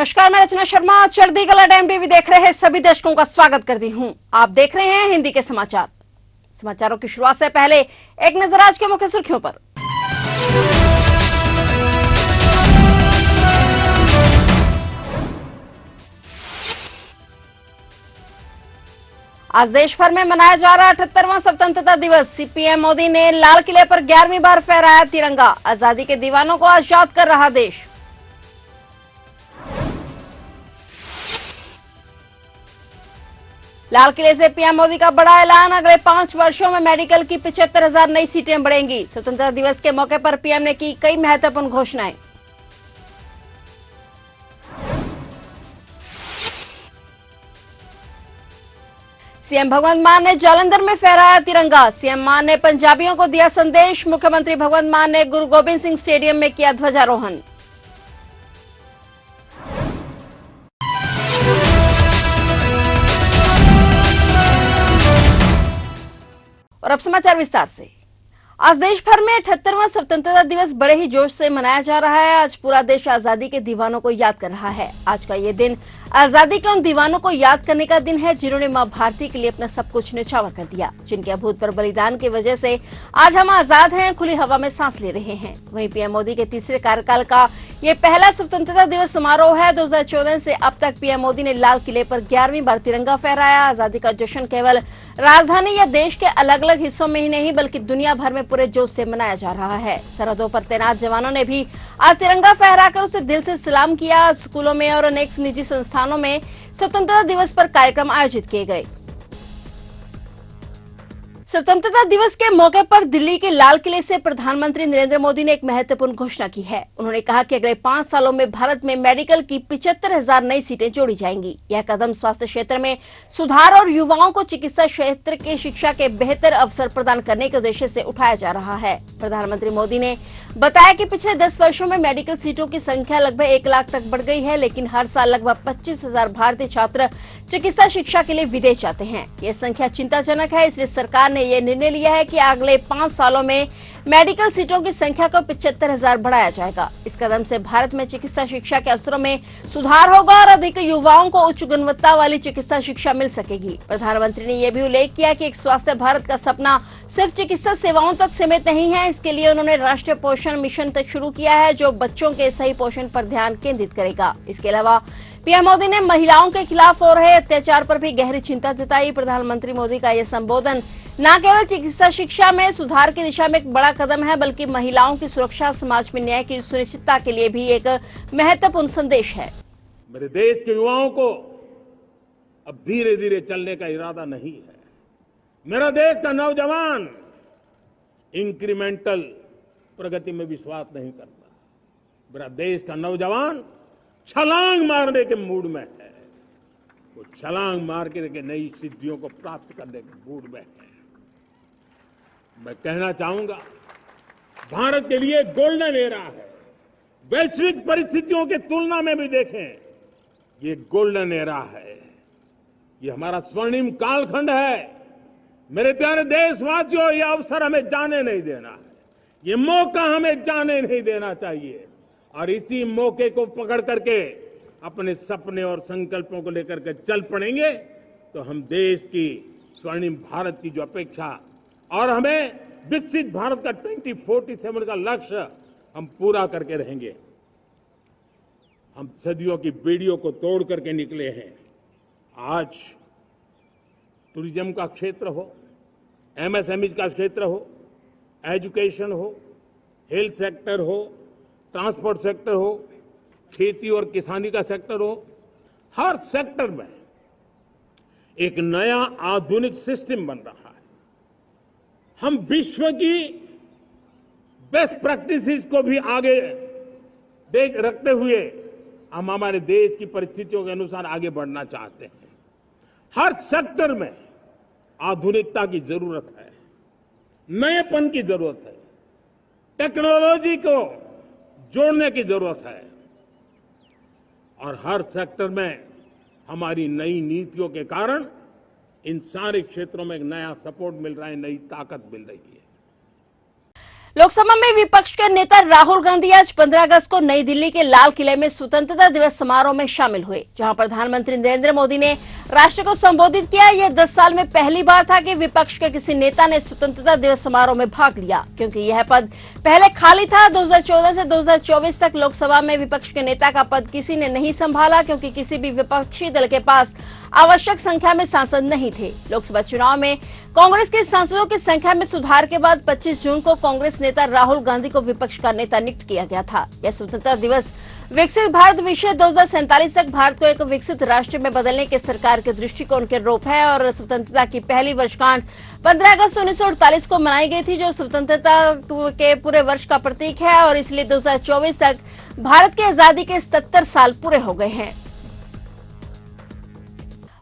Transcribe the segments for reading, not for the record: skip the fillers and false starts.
नमस्कार, मैं रचना शर्मा चढ़ती कला टाइम टीवी देख रहे हैं सभी दर्शकों का स्वागत करती हूं। आप देख रहे हैं हिंदी के समाचार। समाचारों की शुरुआत से पहले एक नजर आज के मुख्य सुर्खियों पर। आज देश भर में मनाया जा रहा 78वां स्वतंत्रता दिवस। सीपीएम मोदी ने लाल किले पर 11वीं बार फहराया तिरंगा। आजादी के दीवानों को आज याद कर रहा देश। लाल किले से पीएम मोदी का बड़ा ऐलान, अगले 5 वर्षों में मेडिकल की 75,000 नई सीटें बढ़ेंगी। स्वतंत्रता दिवस के मौके पर पीएम ने की कई महत्वपूर्ण घोषणाएं। सीएम भगवंत मान ने जालंधर में फहराया तिरंगा। सीएम मान ने पंजाबियों को दिया संदेश। मुख्यमंत्री भगवंत मान ने गुरु गोबिंद सिंह स्टेडियम में किया ध्वजारोहण। और अब समाचार विस्तार से। आज देश भर में 78वां स्वतंत्रता दिवस बड़े ही जोश से मनाया जा रहा है। आज पूरा देश आजादी के दीवानों को याद कर रहा है। आज का ये दिन आजादी के उन दीवानों को याद करने का दिन है जिन्होंने मां भारती के लिए अपना सब कुछ न्यौछावर कर दिया, जिनके अभूतपूर्व बलिदान की वजह से आज हम आजाद हैं, खुली हवा में सांस ले रहे हैं। वहीं पीएम मोदी के तीसरे कार्यकाल का ये पहला स्वतंत्रता दिवस समारोह है। 2014 से अब तक पीएम मोदी ने लाल किले पर 11वीं बार तिरंगा फहराया। आजादी का जश्न केवल राजधानी या देश के अलग अलग हिस्सों में ही नहीं बल्कि दुनिया भर में पूरे जोश से मनाया जा रहा है। सरहदों पर तैनात जवानों ने भी आज तिरंगा फहराकर उसे दिल से सलाम किया। स्कूलों में और अनेक निजी संस्थानों में स्वतंत्रता दिवस पर कार्यक्रम आयोजित किए गए। स्वतंत्रता दिवस के मौके पर दिल्ली के लाल किले से प्रधानमंत्री नरेंद्र मोदी ने एक महत्वपूर्ण घोषणा की है। उन्होंने कहा कि अगले 5 सालों में भारत में मेडिकल की 75,000 नई सीटें जोड़ी जाएंगी। यह कदम स्वास्थ्य क्षेत्र में सुधार और युवाओं को चिकित्सा क्षेत्र की शिक्षा के बेहतर अवसर प्रदान करने के उद्देश्य से उठाया जा रहा है। प्रधानमंत्री मोदी ने बताया कि पिछले 10 वर्षों में मेडिकल सीटों की संख्या लगभग 1 लाख तक बढ़ गई है, लेकिन हर साल लगभग 25,000 भारतीय छात्र चिकित्सा शिक्षा के लिए विदेश जाते हैं। यह संख्या चिंताजनक है, इसलिए सरकार ने यह निर्णय लिया है कि अगले 5 सालों में मेडिकल सीटों की संख्या को 75,000 बढ़ाया जाएगा। इस कदम से भारत में चिकित्सा शिक्षा के अवसरों में सुधार होगा और अधिक युवाओं को उच्च गुणवत्ता वाली चिकित्सा शिक्षा मिल सकेगी। प्रधानमंत्री ने यह भी उल्लेख किया कि एक स्वस्थ भारत का सपना सिर्फ चिकित्सा सेवाओं तक सीमित नहीं है। इसके लिए उन्होंने राष्ट्रीय पोषण मिशन तक शुरू किया है, जो बच्चों के सही पोषण पर ध्यान केंद्रित करेगा। इसके अलावा पीएम मोदी ने महिलाओं के खिलाफ हो रहे अत्याचार पर भी गहरी चिंता जताई। प्रधानमंत्री मोदी का यह संबोधन न केवल चिकित्सा शिक्षा में सुधार की दिशा में एक बड़ा कदम है, बल्कि महिलाओं की सुरक्षा, समाज में न्याय की सुनिश्चितता के लिए भी एक महत्वपूर्ण संदेश है। मेरे देश के युवाओं को अब धीरे धीरे चलने का इरादा नहीं है। मेरा देश का नौजवान इंक्रीमेंटल प्रगति में विश्वास नहीं करता। मेरा देश का नौजवान छलांग मारने के मूड में है। वो छलांग मार के नई सिद्धियों को प्राप्त करने के मूड में है। मैं कहना चाहूंगा, भारत के लिए गोल्डन एरा है। वैश्विक परिस्थितियों की तुलना में भी देखें, ये गोल्डन एरा है। ये हमारा स्वर्णिम कालखंड है। मेरे प्यारे देशवासियों, ये अवसर हमें जाने नहीं देना है। ये मौका हमें जाने नहीं देना चाहिए और इसी मौके को पकड़ करके अपने सपने और संकल्पों को लेकर के चल पड़ेंगे तो हम देश की स्वर्णिम भारत की जो अपेक्षा और हमें विकसित भारत का 2047 का लक्ष्य हम पूरा करके रहेंगे। हम सदियों की बेड़ियों को तोड़ करके निकले हैं। आज टूरिज्म का क्षेत्र हो, एमएसएमई का क्षेत्र हो, एजुकेशन हो, हेल्थ सेक्टर हो, ट्रांसपोर्ट सेक्टर हो, खेती और किसानी का सेक्टर हो, हर सेक्टर में एक नया आधुनिक सिस्टम बन रहा है। हम विश्व की बेस्ट प्रैक्टिसेस को भी आगे देख रखते हुए हम हमारे देश की परिस्थितियों के अनुसार आगे बढ़ना चाहते हैं। हर सेक्टर में आधुनिकता की जरूरत है, नएपन की जरूरत है, टेक्नोलॉजी को जोड़ने की जरूरत है और हर सेक्टर में हमारी नई नीतियों के कारण इन सारे क्षेत्रों में एक नया सपोर्ट मिल रहा है, नई ताकत मिल रही है। लोकसभा में विपक्ष के नेता राहुल गांधी आज 15 अगस्त को नई दिल्ली के लाल किले में स्वतंत्रता दिवस समारोह में शामिल हुए, जहां प्रधानमंत्री नरेंद्र मोदी ने राष्ट्र को संबोधित किया। यह 10 साल में पहली बार था कि विपक्ष के किसी नेता ने स्वतंत्रता दिवस समारोह में भाग लिया, क्योंकि यह पद पहले खाली था। 2014 से 2024 तक लोकसभा में विपक्ष के नेता का पद किसी ने नहीं संभाला, क्योंकि किसी भी विपक्षी दल के पास आवश्यक संख्या में सांसद नहीं थे। लोकसभा चुनाव में कांग्रेस के सांसदों की संख्या में सुधार के बाद 25 जून को कांग्रेस नेता राहुल गांधी को विपक्ष का नेता नियुक्त किया गया था। यह स्वतंत्रता दिवस विकसित भारत विषय 2047 तक भारत को एक विकसित राष्ट्र में बदलने के सरकार के दृष्टिकोण के रूप है और स्वतंत्रता की पहली वर्षगांठ 15 अगस्त 1948 को मनाई गई थी, जो स्वतंत्रता के पूरे वर्ष का प्रतीक है और इसलिए 2024 तक भारत की आजादी के 70 साल पूरे हो गए हैं।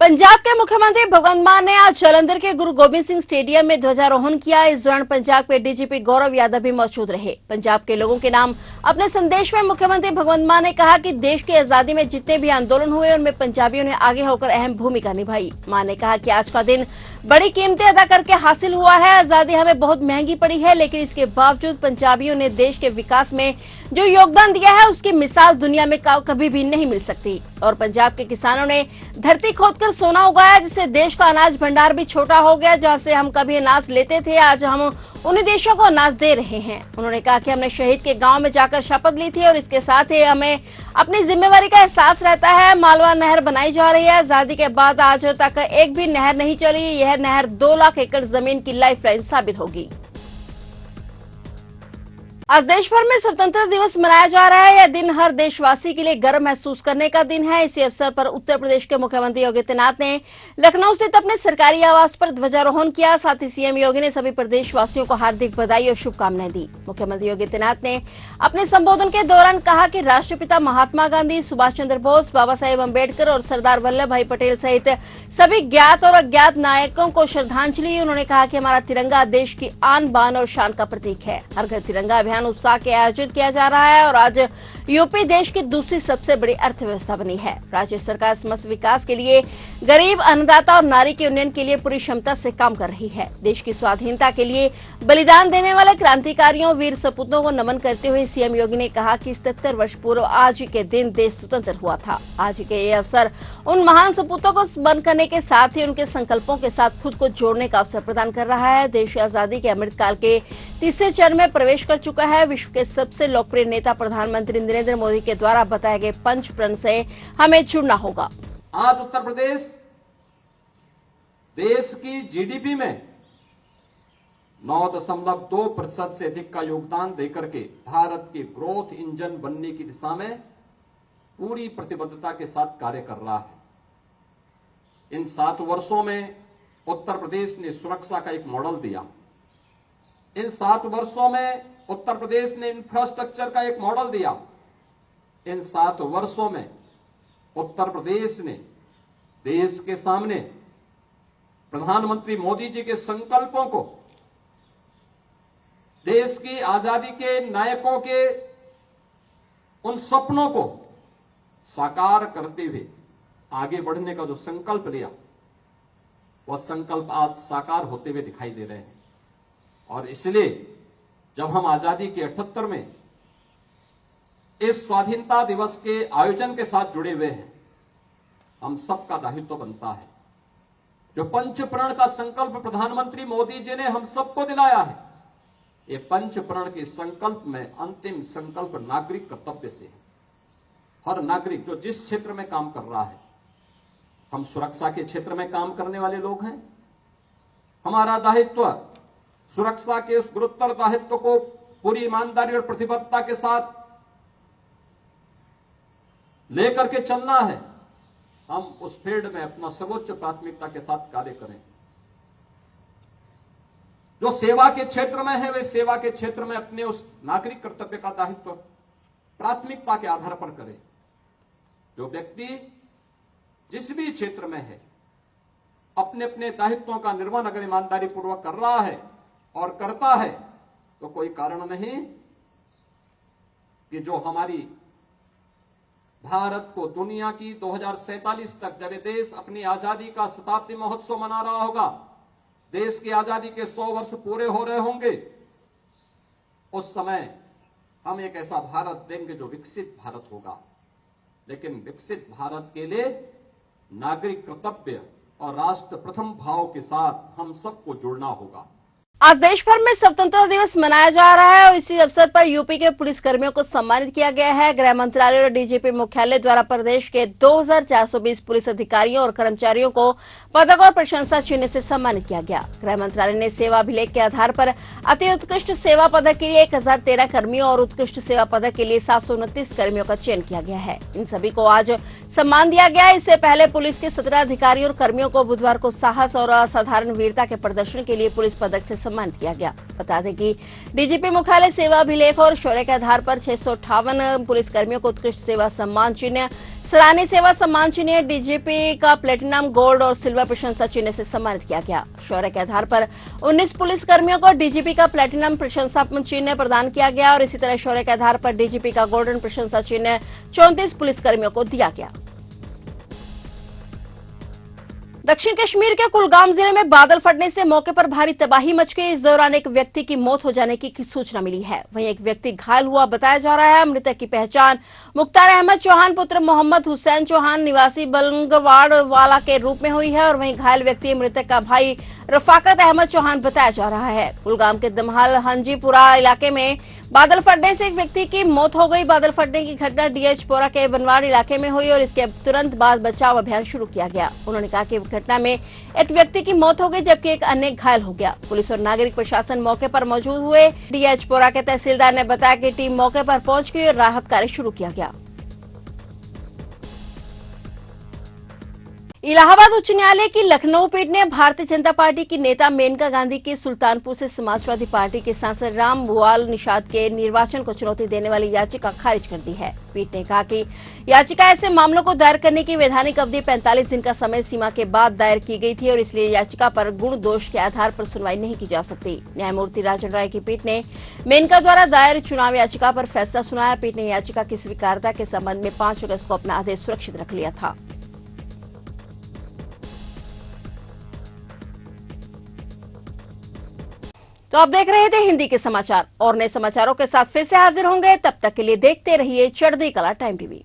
पंजाब के मुख्यमंत्री भगवंत मान ने आज जालंधर के गुरु गोबिंद सिंह स्टेडियम में ध्वजारोहण किया। इस दौरान पंजाब के डीजीपी गौरव यादव भी मौजूद रहे। पंजाब के लोगों के नाम अपने संदेश में मुख्यमंत्री भगवंत मान ने कहा कि देश की आजादी में जितने भी आंदोलन हुए उनमें पंजाबियों ने आगे होकर अहम भूमिका निभाई। मान ने कहा कि आज का दिन बड़ी कीमतें अदा करके हासिल हुआ है। आजादी हमें बहुत महंगी पड़ी है, लेकिन इसके बावजूद पंजाबियों ने देश के विकास में जो योगदान दिया है उसकी मिसाल दुनिया में कभी भी नहीं मिल सकती। और पंजाब के किसानों ने धरती खोदकर सोना उगाया, जिससे देश का अनाज भंडार भी छोटा हो गया। जहां से हम कभी अनाज लेते थे, आज हम उन्हीं देशों को अनाज दे रहे हैं। उन्होंने कहा कि हमने शहीद के गांव में जाकर शपथ ली थी और इसके साथ ही हमें अपनी जिम्मेवारी का एहसास रहता है। मालवा नहर बनाई जा रही है। आजादी के बाद आज तक एक भी नहर नहीं चली। यह नहर 2 लाख एकड़ जमीन की लाइफलाइन साबित होगी। आज देश भर में स्वतंत्रता दिवस मनाया जा रहा है। यह दिन हर देशवासी के लिए गर्व महसूस करने का दिन है। इसी अवसर पर उत्तर प्रदेश के मुख्यमंत्री योगी आदित्यनाथ ने लखनऊ स्थित अपने सरकारी आवास पर ध्वजारोहण किया। साथ ही सीएम योगी ने सभी प्रदेशवासियों को हार्दिक बधाई और शुभकामनाएं दी। मुख्यमंत्री योगी आदित्यनाथ ने अपने संबोधन के दौरान कहा कि राष्ट्रपिता महात्मा गांधी, सुभाष चंद्र बोस, बाबा साहेब अम्बेडकर और सरदार वल्लभ भाई पटेल सहित सभी ज्ञात और अज्ञात नायकों को श्रद्धांजलि। उन्होंने कहा कि हमारा तिरंगा देश की आन बान और शान का प्रतीक है। हर घर तिरंगा अभियान उत्साह के आयोजित किया जा रहा है और आज यूपी देश की दूसरी सबसे बड़ी अर्थव्यवस्था बनी है। राज्य सरकार समस्त विकास के लिए, गरीब, अन्नदाता और नारी के उन्नयन के लिए पूरी क्षमता से काम कर रही है। देश की स्वाधीनता के लिए बलिदान देने वाले क्रांतिकारियों, वीर सपूतों को नमन करते हुए सीएम योगी ने कहा कि 77 वर्ष पूर्व आज के दिन देश स्वतंत्र हुआ था। आज के ये अवसर उन महान सपूतों को स्मरण करने के साथ ही उनके संकल्पों के साथ खुद को जोड़ने का अवसर प्रदान कर रहा है। देश आजादी के अमृतकाल के तीसरे चरण में प्रवेश कर चुका है। विश्व के सबसे लोकप्रिय नेता प्रधानमंत्री नरेंद्र मोदी के द्वारा बताए गए 5 प्रण से हमें जुड़ना होगा। आज उत्तर प्रदेश देश की जीडीपी में 9.2% से अधिक का योगदान देकर के भारत के ग्रोथ इंजन बनने की दिशा में पूरी प्रतिबद्धता के साथ कार्य कर रहा है। इन 7 वर्षों में उत्तर प्रदेश ने सुरक्षा का एक मॉडल दिया। इन 7 वर्षों में उत्तर प्रदेश ने इंफ्रास्ट्रक्चर का एक मॉडल दिया। इन 7 वर्षों में उत्तर प्रदेश ने देश के सामने प्रधानमंत्री मोदी जी के संकल्पों को, देश की आजादी के नायकों के उन सपनों को साकार करते हुए आगे बढ़ने का जो संकल्प लिया, वह संकल्प आज साकार होते हुए दिखाई दे रहे हैं। और इसलिए जब हम आजादी के 78 में इस स्वाधीनता दिवस के आयोजन के साथ जुड़े हुए हैं, हम सबका दायित्व बनता है। जो 5 प्रण का संकल्प प्रधानमंत्री मोदी जी ने हम सबको दिलाया है, ये 5 प्रण के संकल्प में अंतिम संकल्प नागरिक कर्तव्य से है। हर नागरिक जो जिस क्षेत्र में काम कर रहा है, हम सुरक्षा के क्षेत्र में काम करने वाले लोग हैं, हमारा दायित्व सुरक्षा के उस गुरुतर दायित्व को पूरी ईमानदारी और प्रतिबद्धता के साथ लेकर के चलना है। हम उस फील्ड में अपना सर्वोच्च प्राथमिकता के साथ कार्य करें। जो सेवा के क्षेत्र में है, वे सेवा के क्षेत्र में अपने उस नागरिक कर्तव्य का दायित्व प्राथमिकता के आधार पर करें। जो व्यक्ति जिस भी क्षेत्र में है, अपने अपने दायित्वों का निर्वहन अगर ईमानदारी पूर्वक कर रहा है और करता है, तो कोई कारण नहीं कि जो हमारी भारत को दुनिया की 2047 तक, जब देश अपनी आजादी का शताब्दी महोत्सव मना रहा होगा, देश की आजादी के 100 वर्ष पूरे हो रहे होंगे, उस समय हम एक ऐसा भारत देंगे जो विकसित भारत होगा। लेकिन विकसित भारत के लिए नागरिक कर्तव्य और राष्ट्र प्रथम भाव के साथ हम सबको जुड़ना होगा। आज देश भर में स्वतंत्रता दिवस मनाया जा रहा है और इसी अवसर पर यूपी के पुलिस कर्मियों को सम्मानित किया गया है। गृह मंत्रालय और डीजीपी मुख्यालय द्वारा प्रदेश के 2420 पुलिस अधिकारियों और कर्मचारियों को पदक और प्रशंसा चिन्ह से सम्मानित किया गया। गृह मंत्रालय ने सेवा अभिलेख के आधार पर अति उत्कृष्ट सेवा पदक के लिए 1013 कर्मियों और उत्कृष्ट सेवा पदक के लिए 729 कर्मियों का चयन किया गया है। इन सभी को आज सम्मान दिया गया। इससे पहले पुलिस के 17 अधिकारियों और कर्मियों को बुधवार को साहस और असाधारण वीरता के प्रदर्शन के लिए पुलिस पदक से सम्मानित किया गया। बता दें कि डीजीपी मुख्यालय सेवा अभिलेख और शौर्य के आधार पर 658 पुलिस कर्मियों को उत्कृष्ट सेवा सम्मान चिन्ह, सराहनीय सेवा सम्मान चिन्ह, डीजीपी का प्लेटिनम, गोल्ड और सिल्वर प्रशंसा चिन्ह से सम्मानित किया गया। शौर्य के आधार पर 19 पुलिस कर्मियों को डीजीपी का प्लेटिनम प्रशंसा चिन्ह प्रदान किया गया और इसी तरह शौर्य के आधार पर डीजीपी का गोल्डन प्रशंसा चिन्ह 34 पुलिस कर्मियों को दिया गया। दक्षिण कश्मीर के कुलगाम जिले में बादल फटने से मौके पर भारी तबाही मच गई। इस दौरान एक व्यक्ति की मौत हो जाने की सूचना मिली है। वहीं एक व्यक्ति घायल हुआ बताया जा रहा है। मृतक की पहचान मुख्तार अहमद चौहान पुत्र मोहम्मद हुसैन चौहान निवासी बलंगवाड़ वाला के रूप में हुई है और वहीं घायल व्यक्ति मृतक का भाई रफाकत अहमद चौहान बताया जा रहा है। कुलगाम के दमहाल हंजीपुरा इलाके में बादल फटने से एक व्यक्ति की मौत हो गई। बादल फटने की घटना डीएचपोरा के बनवाड़ इलाके में हुई और इसके तुरंत बाद बचाव अभियान शुरू किया गया। उन्होंने कहा कि घटना में एक व्यक्ति की मौत हो गई जबकि एक अन्य घायल हो गया। पुलिस और नागरिक प्रशासन मौके पर मौजूद हुए। डीएचपोरा के तहसीलदार ने बताया कि टीम मौके पर पहुंच गई और राहत कार्य शुरू किया गया। इलाहाबाद उच्च न्यायालय की लखनऊ पीठ ने भारतीय जनता पार्टी की नेता मेनका गांधी की सुल्तानपुर से समाजवादी पार्टी के सांसद राम भुआल निषाद के निर्वाचन को चुनौती देने वाली याचिका खारिज कर दी है। पीठ ने कहा कि याचिका ऐसे मामलों को दायर करने की वैधानिक अवधि 45 दिन का समय सीमा के बाद दायर की गई थी और इसलिए याचिका पर गुण दोष के आधार पर सुनवाई नहीं की जा सकती। न्यायमूर्ति राजन राय की पीठ ने मेनका द्वारा दायर चुनाव याचिका पर फैसला सुनाया। पीठ ने याचिका की स्वीकार्यता के संबंध में 5 अगस्त को अपना आदेश सुरक्षित रख लिया था। तो आप देख रहे थे हिंदी के समाचार और नए समाचारों के साथ फिर से हाजिर होंगे। तब तक के लिए देखते रहिए चढ़ती कला टाइम टीवी।